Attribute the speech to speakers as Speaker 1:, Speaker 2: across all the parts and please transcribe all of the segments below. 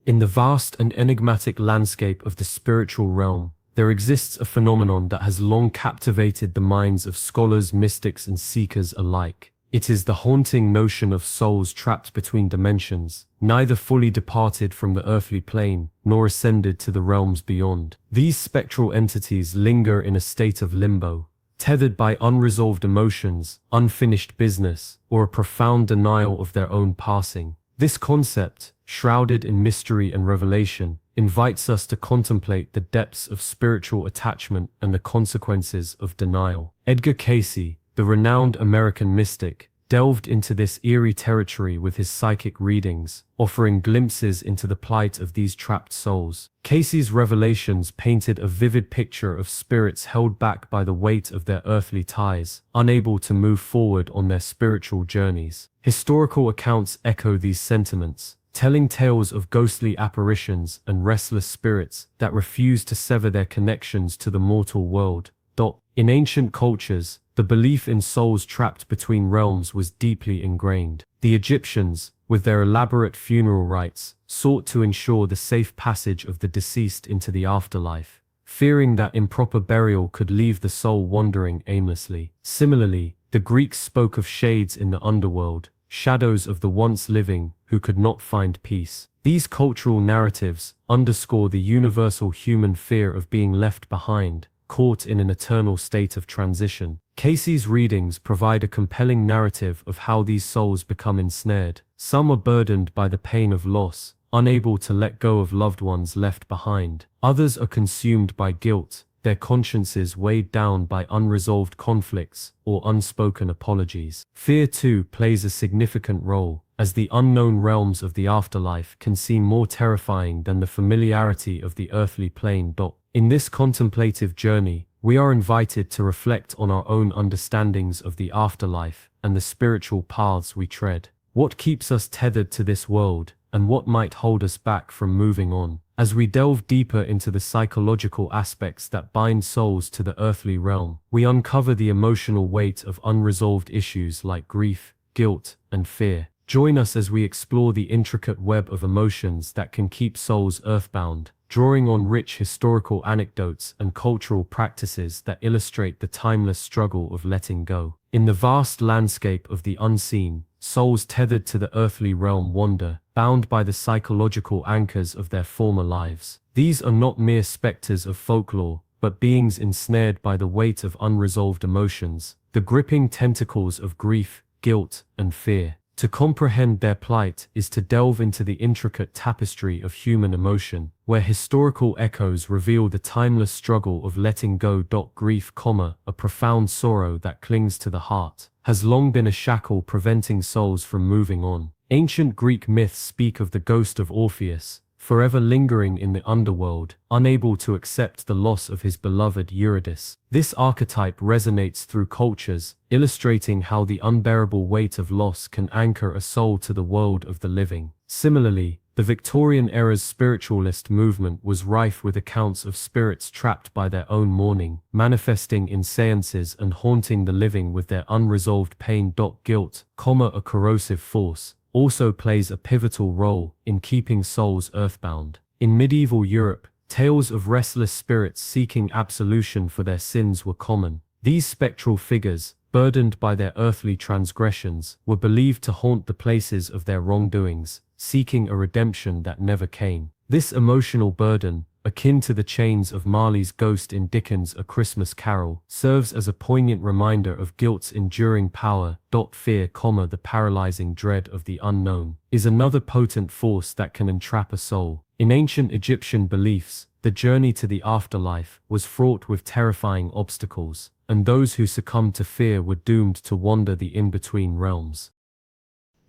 Speaker 1: In the vast and enigmatic landscape of the spiritual realm, there exists a phenomenon that has long captivated the minds of scholars, mystics, and seekers alike. It is the haunting notion of souls trapped between dimensions, neither fully departed from the earthly plane, nor ascended to the realms beyond. These spectral entities linger in a state of limbo, tethered by unresolved emotions, unfinished business, or a profound denial of their own passing. This concept, shrouded in mystery and revelation, invites us to contemplate the depths of spiritual attachment and the consequences of denial. Edgar Cayce, the renowned American mystic, delved into this eerie territory with his psychic readings, offering glimpses into the plight of these trapped souls. Cayce's revelations painted a vivid picture of spirits held back by the weight of their earthly ties, unable to move forward on their spiritual journeys. Historical accounts echo these sentiments, telling tales of ghostly apparitions and restless spirits that refuse to sever their connections to the mortal world. In ancient cultures, the belief in souls trapped between realms was deeply ingrained. The Egyptians, with their elaborate funeral rites, sought to ensure the safe passage of the deceased into the afterlife, fearing that improper burial could leave the soul wandering aimlessly. Similarly, the Greeks spoke of shades in the underworld, shadows of the once living who could not find peace. These cultural narratives underscore the universal human fear of being left behind, caught in an eternal state of transition. Cayce's readings provide a compelling narrative of how these souls become ensnared. Some are burdened by the pain of loss, unable to let go of loved ones left behind. Others are consumed by guilt, their consciences weighed down by unresolved conflicts or unspoken apologies. Fear too plays a significant role, as the unknown realms of the afterlife can seem more terrifying than the familiarity of the earthly plane. In this contemplative journey, we are invited to reflect on our own understandings of the afterlife and the spiritual paths we tread. What keeps us tethered to this world, and what might hold us back from moving on? As we delve deeper into the psychological aspects that bind souls to the earthly realm, we uncover the emotional weight of unresolved issues like grief, guilt, and fear. Join us as we explore the intricate web of emotions that can keep souls earthbound, drawing on rich historical anecdotes and cultural practices that illustrate the timeless struggle of letting go. In the vast landscape of the unseen, souls tethered to the earthly realm wander, bound by the psychological anchors of their former lives. These are not mere specters of folklore, but beings ensnared by the weight of unresolved emotions, the gripping tentacles of grief, guilt, and fear. To comprehend their plight is to delve into the intricate tapestry of human emotion, where historical echoes reveal the timeless struggle of letting go. Grief, a profound sorrow that clings to the heart, has long been a shackle preventing souls from moving on. Ancient Greek myths speak of the ghost of Orpheus, forever lingering in the underworld, unable to accept the loss of his beloved Eurydice. This archetype resonates through cultures, illustrating how the unbearable weight of loss can anchor a soul to the world of the living. Similarly, the Victorian era's spiritualist movement was rife with accounts of spirits trapped by their own mourning, manifesting in seances and haunting the living with their unresolved pain. Guilt, a corrosive force, also plays a pivotal role in keeping souls earthbound. In medieval Europe, tales of restless spirits seeking absolution for their sins were common. These spectral figures, burdened by their earthly transgressions, were believed to haunt the places of their wrongdoings, seeking a redemption that never came. This emotional burden, akin to the chains of Marley's ghost in Dickens' A Christmas Carol, serves as a poignant reminder of guilt's enduring power. Fear, the paralyzing dread of the unknown, is another potent force that can entrap a soul. In ancient Egyptian beliefs, the journey to the afterlife was fraught with terrifying obstacles, and those who succumbed to fear were doomed to wander the in-between realms.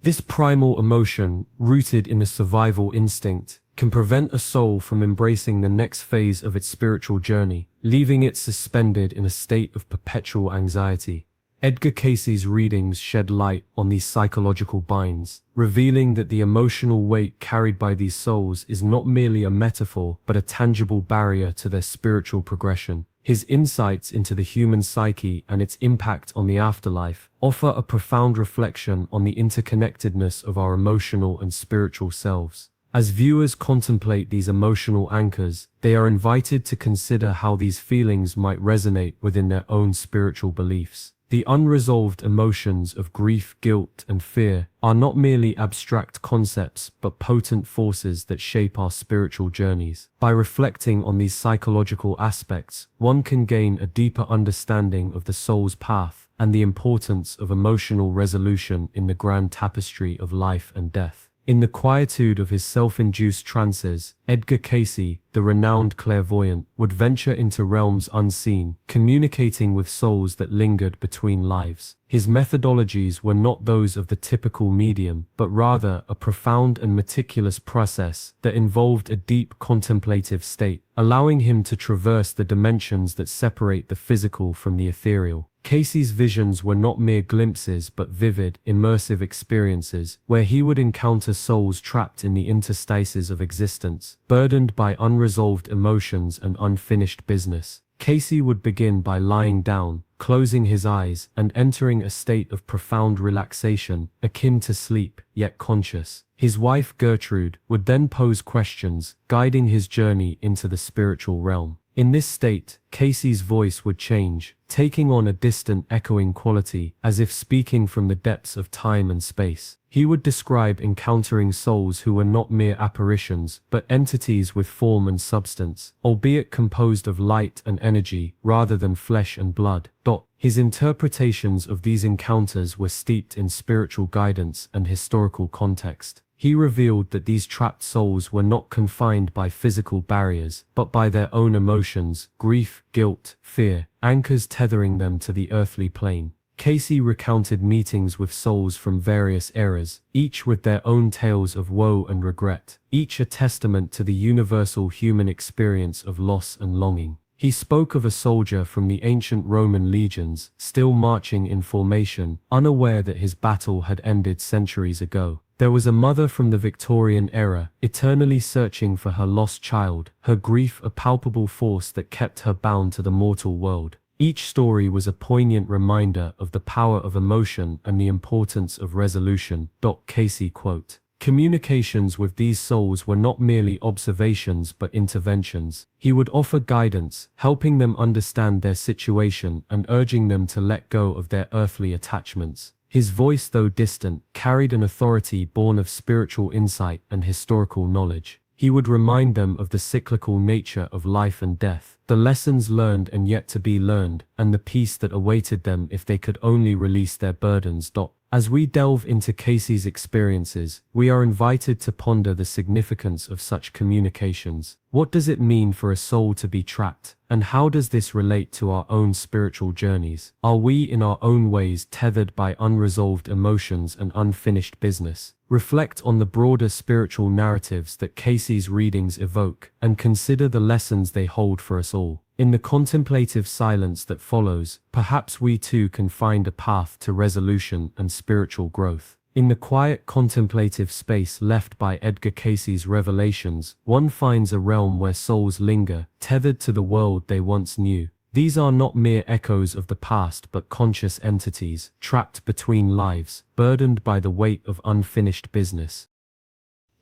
Speaker 1: This primal emotion, rooted in a survival instinct, can prevent a soul from embracing the next phase of its spiritual journey, leaving it suspended in a state of perpetual anxiety. Edgar Cayce's readings shed light on these psychological binds, revealing that the emotional weight carried by these souls is not merely a metaphor but a tangible barrier to their spiritual progression. His insights into the human psyche and its impact on the afterlife offer a profound reflection on the interconnectedness of our emotional and spiritual selves. As viewers contemplate these emotional anchors, they are invited to consider how these feelings might resonate within their own spiritual beliefs. The unresolved emotions of grief, guilt, and fear are not merely abstract concepts but potent forces that shape our spiritual journeys. By reflecting on these psychological aspects, one can gain a deeper understanding of the soul's path and the importance of emotional resolution in the grand tapestry of life and death. In the quietude of his self-induced trances, Edgar Cayce, the renowned clairvoyant, would venture into realms unseen, communicating with souls that lingered between lives. His methodologies were not those of the typical medium, but rather a profound and meticulous process that involved a deep contemplative state, allowing him to traverse the dimensions that separate the physical from the ethereal. Cayce's visions were not mere glimpses but vivid, immersive experiences, where he would encounter souls trapped in the interstices of existence, burdened by unresolved emotions and unfinished business. Cayce would begin by lying down, closing his eyes, and entering a state of profound relaxation, akin to sleep, yet conscious. His wife Gertrude would then pose questions, guiding his journey into the spiritual realm. In this state, Cayce's voice would change, taking on a distant echoing quality, as if speaking from the depths of time and space. He would describe encountering souls who were not mere apparitions, but entities with form and substance, albeit composed of light and energy, rather than flesh and blood. His interpretations of these encounters were steeped in spiritual guidance and historical context. He revealed that these trapped souls were not confined by physical barriers, but by their own emotions, grief, guilt, fear, anchors tethering them to the earthly plane. Cayce recounted meetings with souls from various eras, each with their own tales of woe and regret, each a testament to the universal human experience of loss and longing. He spoke of a soldier from the ancient Roman legions, still marching in formation, unaware that his battle had ended centuries ago. There was a mother from the Victorian era, eternally searching for her lost child, her grief a palpable force that kept her bound to the mortal world. Each story was a poignant reminder of the power of emotion and the importance of resolution. Cayce quote. Communications with these souls were not merely observations but interventions. He would offer guidance, helping them understand their situation and urging them to let go of their earthly attachments. His voice, though distant, carried an authority born of spiritual insight and historical knowledge. He would remind them of the cyclical nature of life and death, the lessons learned and yet to be learned, and the peace that awaited them if they could only release their burdens. As we delve into Cayce's experiences, we are invited to ponder the significance of such communications. What does it mean for a soul to be trapped? And how does this relate to our own spiritual journeys? Are we in our own ways tethered by unresolved emotions and unfinished business? Reflect on the broader spiritual narratives that Cayce's readings evoke, and consider the lessons they hold for us all. In the contemplative silence that follows, perhaps we too can find a path to resolution and spiritual growth. In the quiet contemplative space left by Edgar Cayce's revelations, one finds a realm where souls linger, tethered to the world they once knew. These are not mere echoes of the past but conscious entities, trapped between lives, burdened by the weight of unfinished business.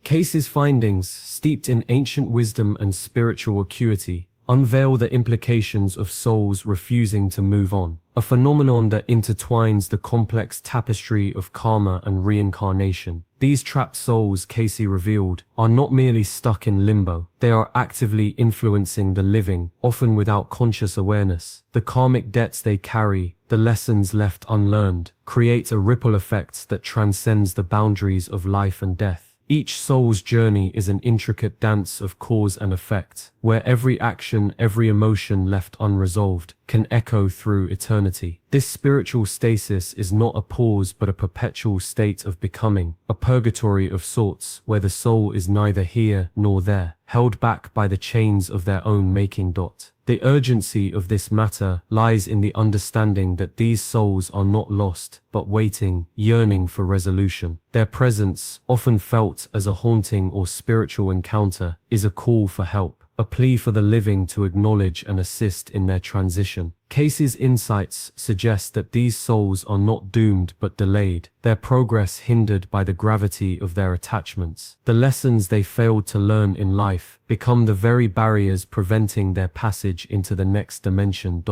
Speaker 1: Cayce's findings, steeped in ancient wisdom and spiritual acuity, unveil the implications of souls refusing to move on, a phenomenon that intertwines the complex tapestry of karma and reincarnation. These trapped souls, Cayce revealed, are not merely stuck in limbo. They are actively influencing the living, often without conscious awareness. The karmic debts they carry, the lessons left unlearned, create a ripple effect that transcends the boundaries of life and death. Each soul's journey is an intricate dance of cause and effect, where every action, every emotion left unresolved, can echo through eternity. This spiritual stasis is not a pause but a perpetual state of becoming, a purgatory of sorts, where the soul is neither here nor there, held back by the chains of their own making. The urgency of this matter lies in the understanding that these souls are not lost, but waiting, yearning for resolution. Their presence, often felt as a haunting or spiritual encounter, is a call for help, a plea for the living to acknowledge and assist in their transition. Cayce's insights suggest that these souls are not doomed but delayed, their progress hindered by the gravity of their attachments. The lessons they failed to learn in life become the very barriers preventing their passage into the next dimension.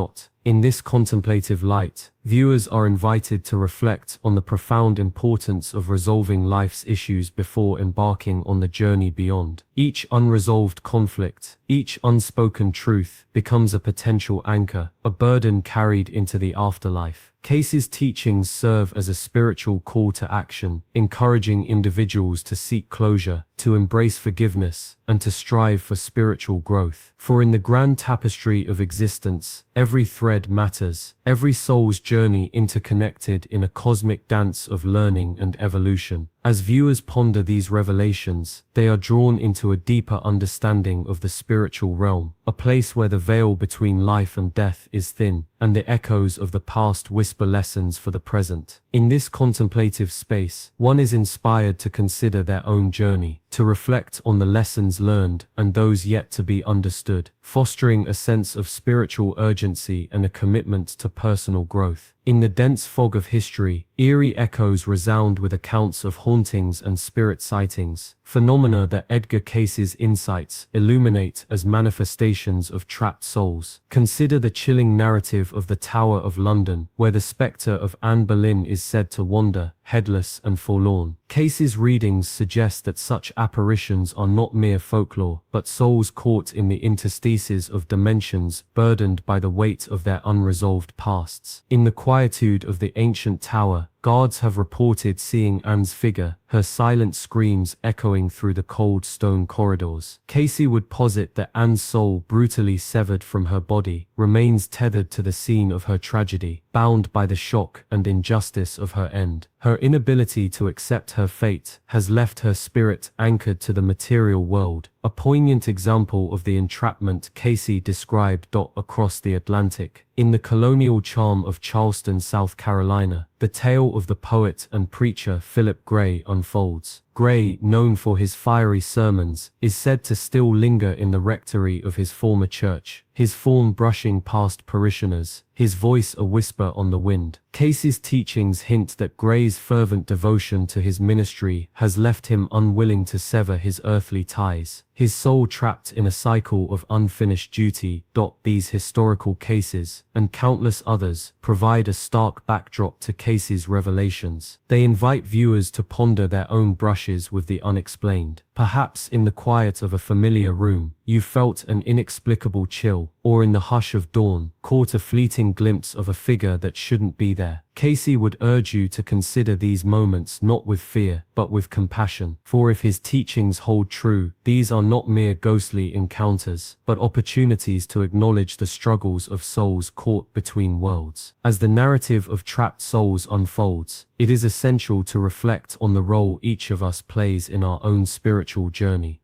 Speaker 1: In this contemplative light, viewers are invited to reflect on the profound importance of resolving life's issues before embarking on the journey beyond. Each unresolved conflict, each unspoken truth, becomes a potential anchor, a burden carried into the afterlife. Cayce's teachings serve as a spiritual call to action, encouraging individuals to seek closure, to embrace forgiveness, and to strive for spiritual growth. For in the grand tapestry of existence, every thread matters, every soul's journey interconnected in a cosmic dance of learning and evolution. As viewers ponder these revelations, they are drawn into a deeper understanding of the spiritual realm, a place where the veil between life and death is thin, and the echoes of the past whisper lessons for the present. In this contemplative space, one is inspired to consider their own journey, to reflect on the lessons learned and those yet to be understood, fostering a sense of spiritual urgency and a commitment to personal growth. In the dense fog of history, eerie echoes resound with accounts of hauntings and spirit sightings, phenomena that Edgar Cayce's insights illuminate as manifestations of trapped souls. Consider the chilling narrative of the Tower of London, where the spectre of Anne Boleyn is said to wander, headless and forlorn. Cayce's readings suggest that such apparitions are not mere folklore, but souls caught in the interstices of dimensions, burdened by the weight of their unresolved pasts. In the quietude of the ancient tower, guards have reported seeing Anne's figure, her silent screams echoing through the cold stone corridors. Cayce would posit that Anne's soul, brutally severed from her body, remains tethered to the scene of her tragedy, bound by the shock and injustice of her end. Her inability to accept her fate has left her spirit anchored to the material world, a poignant example of the entrapment Cayce described. Across the Atlantic, in the colonial charm of Charleston, South Carolina, the tale of the poet and preacher Philip Gray unfolds. Gray, known for his fiery sermons, is said to still linger in the rectory of his former church, his form brushing past parishioners, his voice a whisper on the wind. Cayce's teachings hint that Gray's fervent devotion to his ministry has left him unwilling to sever his earthly ties, his soul trapped in a cycle of unfinished duty. These historical cases, and countless others, provide a stark backdrop to Cayce's revelations. They invite viewers to ponder their own brushes with the unexplained. Perhaps in the quiet of a familiar room, you felt an inexplicable chill, or in the hush of dawn, caught a fleeting glimpse of a figure that shouldn't be there. Cayce would urge you to consider these moments not with fear, but with compassion. For if his teachings hold true, these are not mere ghostly encounters, but opportunities to acknowledge the struggles of souls caught between worlds. As the narrative of trapped souls unfolds, it is essential to reflect on the role each of us plays in our own spiritual journey.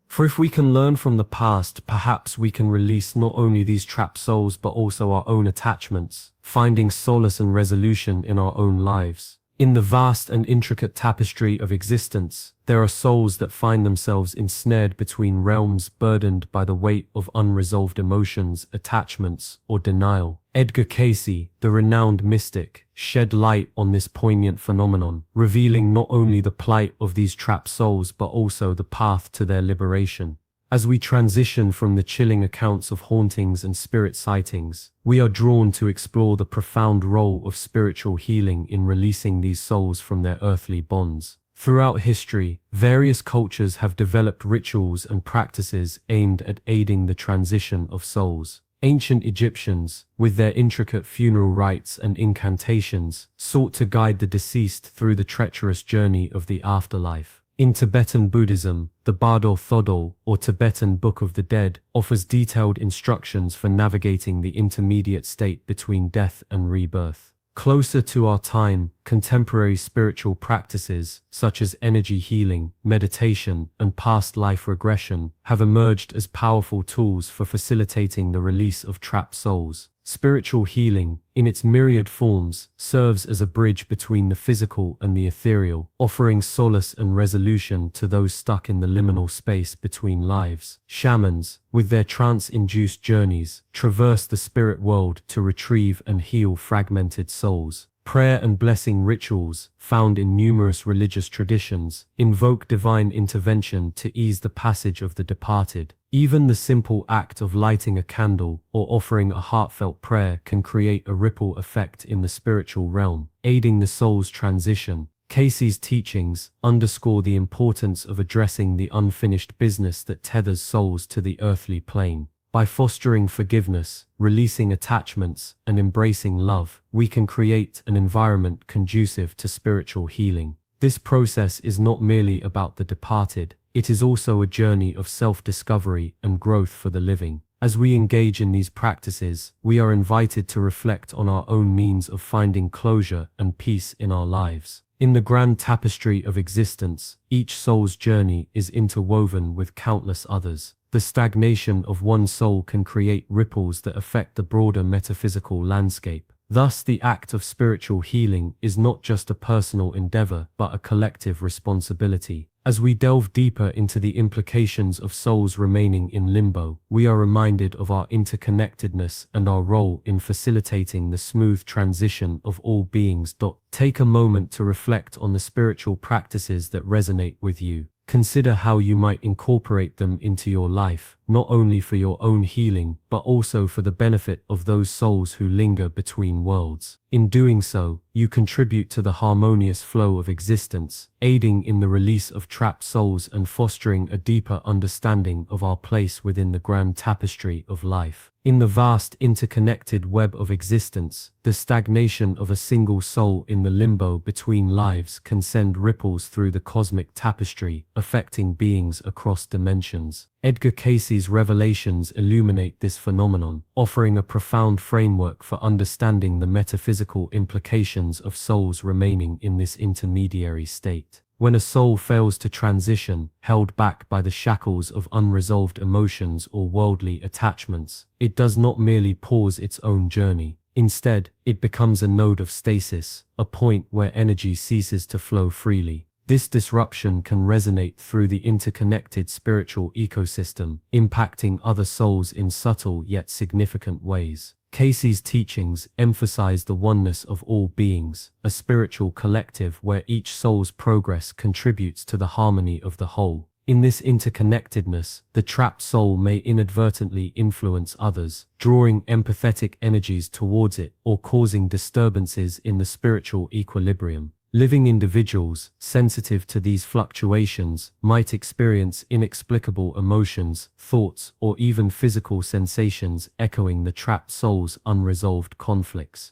Speaker 1: For if we can learn from the past, perhaps we can release not only these trapped souls but also our own attachments, finding solace and resolution in our own lives. In the vast and intricate tapestry of existence, there are souls that find themselves ensnared between realms burdened by the weight of unresolved emotions, attachments, or denial. Edgar Cayce, the renowned mystic, shed light on this poignant phenomenon, revealing not only the plight of these trapped souls but also the path to their liberation. As we transition from the chilling accounts of hauntings and spirit sightings, we are drawn to explore the profound role of spiritual healing in releasing these souls from their earthly bonds. Throughout history, various cultures have developed rituals and practices aimed at aiding the transition of souls. Ancient Egyptians, with their intricate funeral rites and incantations, sought to guide the deceased through the treacherous journey of the afterlife. In Tibetan Buddhism, the Bardo Thodol, or Tibetan Book of the Dead, offers detailed instructions for navigating the intermediate state between death and rebirth. Closer to our time, contemporary spiritual practices, such as energy healing, meditation, and past life regression, have emerged as powerful tools for facilitating the release of trapped souls. Spiritual healing, in its myriad forms, serves as a bridge between the physical and the ethereal, offering solace and resolution to those stuck in the liminal space between lives. Shamans, with their trance-induced journeys, traverse the spirit world to retrieve and heal fragmented souls. Prayer and blessing rituals, found in numerous religious traditions, invoke divine intervention to ease the passage of the departed. Even the simple act of lighting a candle or offering a heartfelt prayer can create a ripple effect in the spiritual realm, aiding the soul's transition. Cayce's teachings underscore the importance of addressing the unfinished business that tethers souls to the earthly plane. By fostering forgiveness, releasing attachments, and embracing love, we can create an environment conducive to spiritual healing. This process is not merely about the departed, it is also a journey of self-discovery and growth for the living. As we engage in these practices, we are invited to reflect on our own means of finding closure and peace in our lives. In the grand tapestry of existence, each soul's journey is interwoven with countless others. The stagnation of one soul can create ripples that affect the broader metaphysical landscape. Thus, the act of spiritual healing is not just a personal endeavor, but a collective responsibility. As we delve deeper into the implications of souls remaining in limbo, we are reminded of our interconnectedness and our role in facilitating the smooth transition of all beings. Take a moment to reflect on the spiritual practices that resonate with you. Consider how you might incorporate them into your life, not only for your own healing, but also for the benefit of those souls who linger between worlds. In doing so, you contribute to the harmonious flow of existence, aiding in the release of trapped souls and fostering a deeper understanding of our place within the grand tapestry of life. In the vast interconnected web of existence, the stagnation of a single soul in the limbo between lives can send ripples through the cosmic tapestry, affecting beings across dimensions. Edgar Cayce's revelations illuminate this phenomenon, offering a profound framework for understanding the metaphysical implications of souls remaining in this intermediary state. When a soul fails to transition, held back by the shackles of unresolved emotions or worldly attachments, it does not merely pause its own journey. Instead, it becomes a node of stasis, a point where energy ceases to flow freely. This disruption can resonate through the interconnected spiritual ecosystem, impacting other souls in subtle yet significant ways. Cayce's teachings emphasize the oneness of all beings, a spiritual collective where each soul's progress contributes to the harmony of the whole. In this interconnectedness, the trapped soul may inadvertently influence others, drawing empathetic energies towards it or causing disturbances in the spiritual equilibrium. Living individuals, sensitive to these fluctuations, might experience inexplicable emotions, thoughts, or even physical sensations echoing the trapped soul's unresolved conflicts.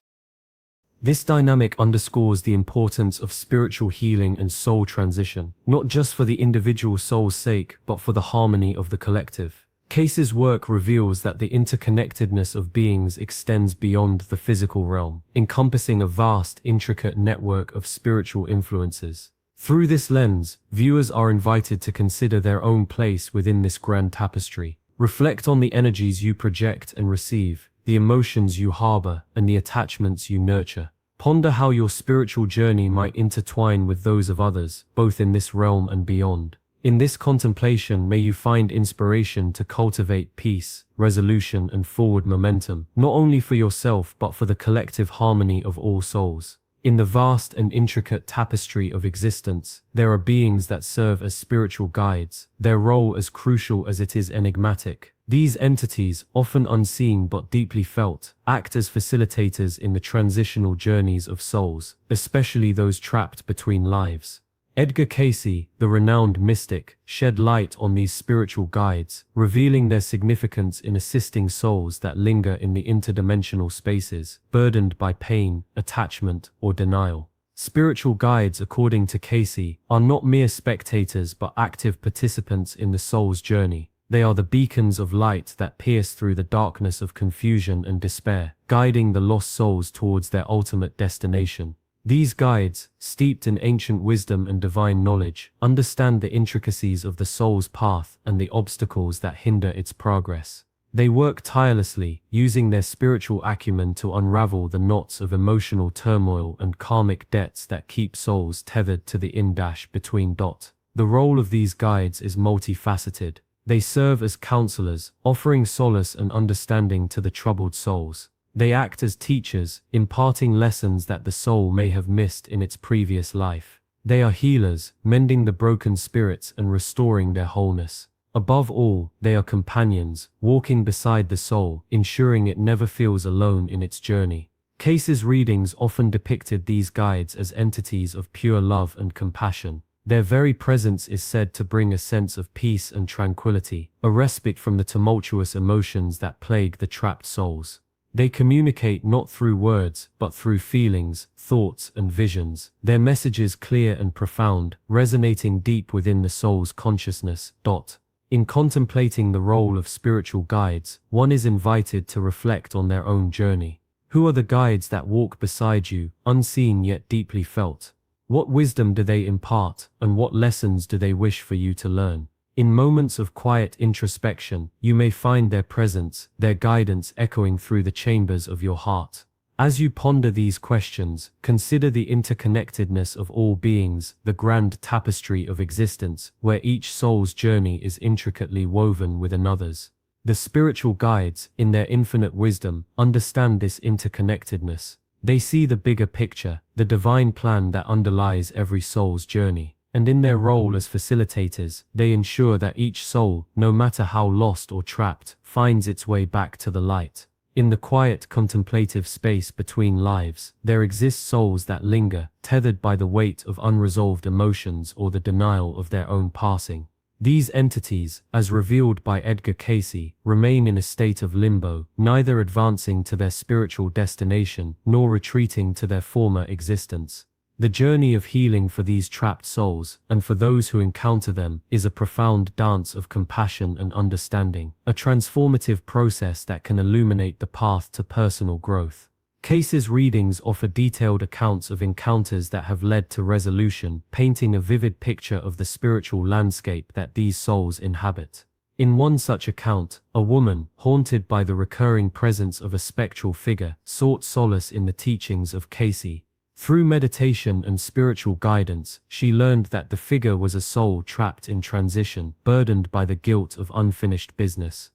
Speaker 1: This dynamic underscores the importance of spiritual healing and soul transition, not just for the individual soul's sake, but for the harmony of the collective. Cayce's work reveals that the interconnectedness of beings extends beyond the physical realm, encompassing a vast, intricate network of spiritual influences. Through this lens, viewers are invited to consider their own place within this grand tapestry. Reflect on the energies you project and receive, the emotions you harbor, and the attachments you nurture. Ponder how your spiritual journey might intertwine with those of others, both in this realm and beyond. In this contemplation, may you find inspiration to cultivate peace, resolution, and forward momentum, not only for yourself but for the collective harmony of all souls. In the vast and intricate tapestry of existence, there are beings that serve as spiritual guides, their role as crucial as it is enigmatic. These entities, often unseen but deeply felt, act as facilitators in the transitional journeys of souls, especially those trapped between lives. Edgar Cayce, the renowned mystic, shed light on these spiritual guides, revealing their significance in assisting souls that linger in the interdimensional spaces, burdened by pain, attachment, or denial. Spiritual guides, according to Cayce, are not mere spectators but active participants in the soul's journey. They are the beacons of light that pierce through the darkness of confusion and despair, guiding the lost souls towards their ultimate destination. These guides, steeped in ancient wisdom and divine knowledge, understand the intricacies of the soul's path and the obstacles that hinder its progress. They work tirelessly, using their spiritual acumen to unravel the knots of emotional turmoil and karmic debts that keep souls tethered to the in-between. The role of these guides is multifaceted. They serve as counselors, offering solace and understanding to the troubled souls. They act as teachers, imparting lessons that the soul may have missed in its previous life. They are healers, mending the broken spirits and restoring their wholeness. Above all, they are companions, walking beside the soul, ensuring it never feels alone in its journey. Cayce's readings often depicted these guides as entities of pure love and compassion. Their very presence is said to bring a sense of peace and tranquility, a respite from the tumultuous emotions that plague the trapped souls. They communicate not through words, but through feelings, thoughts, and visions, their messages clear and profound, resonating deep within the soul's consciousness. In contemplating the role of spiritual guides, one is invited to reflect on their own journey. Who are the guides that walk beside you, unseen yet deeply felt? What wisdom do they impart, and what lessons do they wish for you to learn? In moments of quiet introspection, you may find their presence, their guidance echoing through the chambers of your heart. As you ponder these questions, consider the interconnectedness of all beings, the grand tapestry of existence, where each soul's journey is intricately woven with another's. The spiritual guides, in their infinite wisdom, understand this interconnectedness. They see the bigger picture, the divine plan that underlies every soul's journey. And in their role as facilitators, they ensure that each soul, no matter how lost or trapped, finds its way back to the light. In the quiet contemplative space between lives, there exist souls that linger, tethered by the weight of unresolved emotions or the denial of their own passing. These entities, as revealed by Edgar Cayce, remain in a state of limbo, neither advancing to their spiritual destination nor retreating to their former existence. The journey of healing for these trapped souls, and for those who encounter them, is a profound dance of compassion and understanding, a transformative process that can illuminate the path to personal growth. Cayce's readings offer detailed accounts of encounters that have led to resolution, painting a vivid picture of the spiritual landscape that these souls inhabit. In one such account, a woman, haunted by the recurring presence of a spectral figure, sought solace in the teachings of Cayce. Through meditation and spiritual guidance, she learned that the figure was a soul trapped in transition, burdened by the guilt of unfinished business.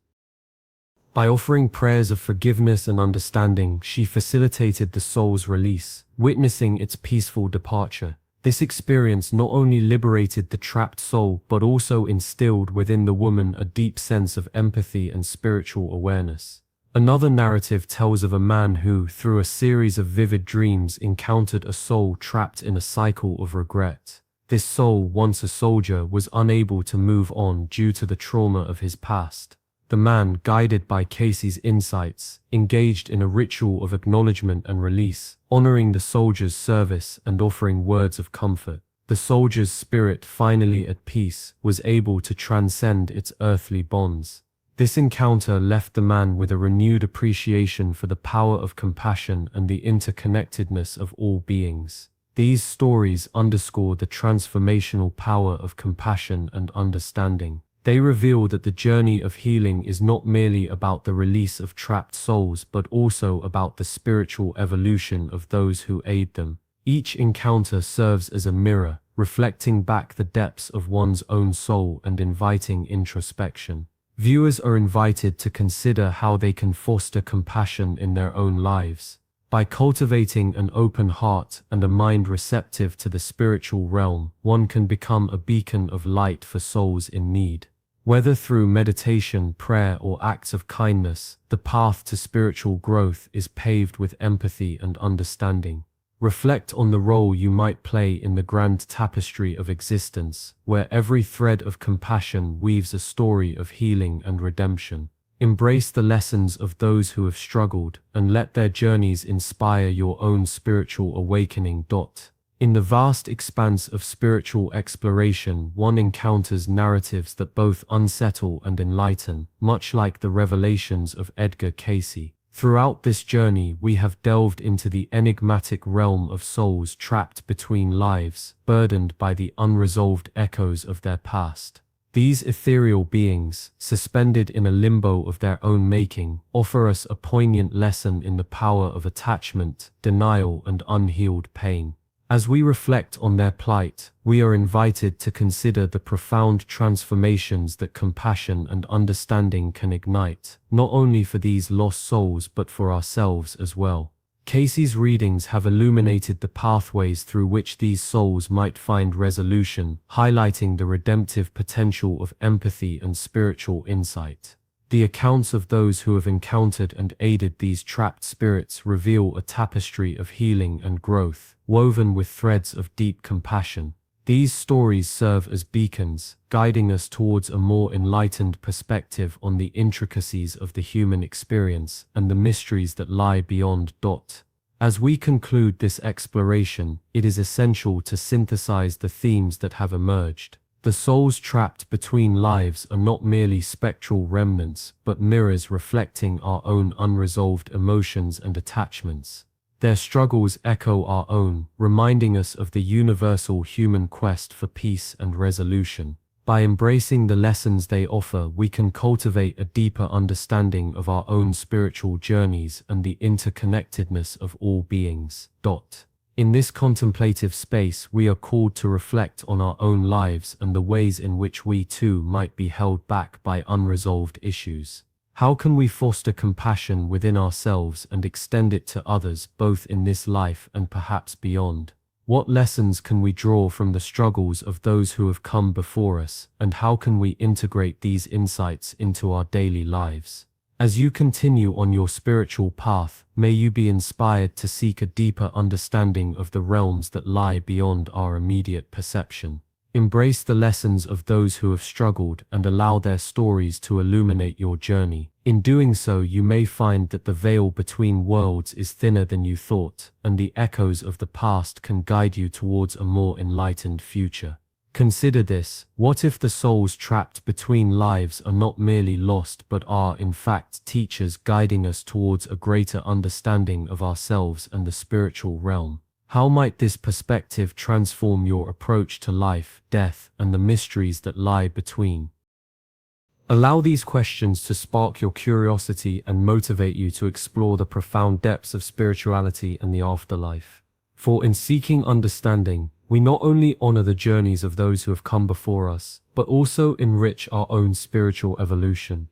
Speaker 1: By offering prayers of forgiveness and understanding, she facilitated the soul's release, witnessing its peaceful departure. This experience not only liberated the trapped soul, but also instilled within the woman a deep sense of empathy and spiritual awareness. Another narrative tells of a man who, through a series of vivid dreams, encountered a soul trapped in a cycle of regret. This soul, once a soldier, was unable to move on due to the trauma of his past. The man, guided by Cayce's insights, engaged in a ritual of acknowledgement and release, honoring the soldier's service and offering words of comfort. The soldier's spirit, finally at peace, was able to transcend its earthly bonds. This encounter left the man with a renewed appreciation for the power of compassion and the interconnectedness of all beings. These stories underscore the transformational power of compassion and understanding. They reveal that the journey of healing is not merely about the release of trapped souls, but also about the spiritual evolution of those who aid them. Each encounter serves as a mirror, reflecting back the depths of one's own soul and inviting introspection. Viewers are invited to consider how they can foster compassion in their own lives. By cultivating an open heart and a mind receptive to the spiritual realm, one can become a beacon of light for souls in need. Whether through meditation, prayer, or acts of kindness, the path to spiritual growth is paved with empathy and understanding. Reflect on the role you might play in the grand tapestry of existence, where every thread of compassion weaves a story of healing and redemption. Embrace the lessons of those who have struggled, and let their journeys inspire your own spiritual awakening. In the vast expanse of spiritual exploration, one encounters narratives that both unsettle and enlighten, much like the revelations of Edgar Cayce. Throughout this journey, we have delved into the enigmatic realm of souls trapped between lives, burdened by the unresolved echoes of their past. These ethereal beings, suspended in a limbo of their own making, offer us a poignant lesson in the power of attachment, denial, and unhealed pain. As we reflect on their plight, we are invited to consider the profound transformations that compassion and understanding can ignite, not only for these lost souls but for ourselves as well. Cayce's readings have illuminated the pathways through which these souls might find resolution, highlighting the redemptive potential of empathy and spiritual insight. The accounts of those who have encountered and aided these trapped spirits reveal a tapestry of healing and growth, woven with threads of deep compassion. These stories serve as beacons, guiding us towards a more enlightened perspective on the intricacies of the human experience and the mysteries that lie beyond. As we conclude this exploration, it is essential to synthesize the themes that have emerged. The souls trapped between lives are not merely spectral remnants, but mirrors reflecting our own unresolved emotions and attachments. Their struggles echo our own, reminding us of the universal human quest for peace and resolution. By embracing the lessons they offer, we can cultivate a deeper understanding of our own spiritual journeys and the interconnectedness of all beings. In this contemplative space, we are called to reflect on our own lives and the ways in which we too might be held back by unresolved issues. How can we foster compassion within ourselves and extend it to others, both in this life and perhaps beyond? What lessons can we draw from the struggles of those who have come before us, and how can we integrate these insights into our daily lives? As you continue on your spiritual path, may you be inspired to seek a deeper understanding of the realms that lie beyond our immediate perception. Embrace the lessons of those who have struggled and allow their stories to illuminate your journey. In doing so, you may find that the veil between worlds is thinner than you thought, and the echoes of the past can guide you towards a more enlightened future. Consider this: what if the souls trapped between lives are not merely lost but are, in fact, teachers guiding us towards a greater understanding of ourselves and the spiritual realm? How might this perspective transform your approach to life, death, and the mysteries that lie between? Allow these questions to spark your curiosity and motivate you to explore the profound depths of spirituality and the afterlife. For in seeking understanding, we not only honor the journeys of those who have come before us, but also enrich our own spiritual evolution.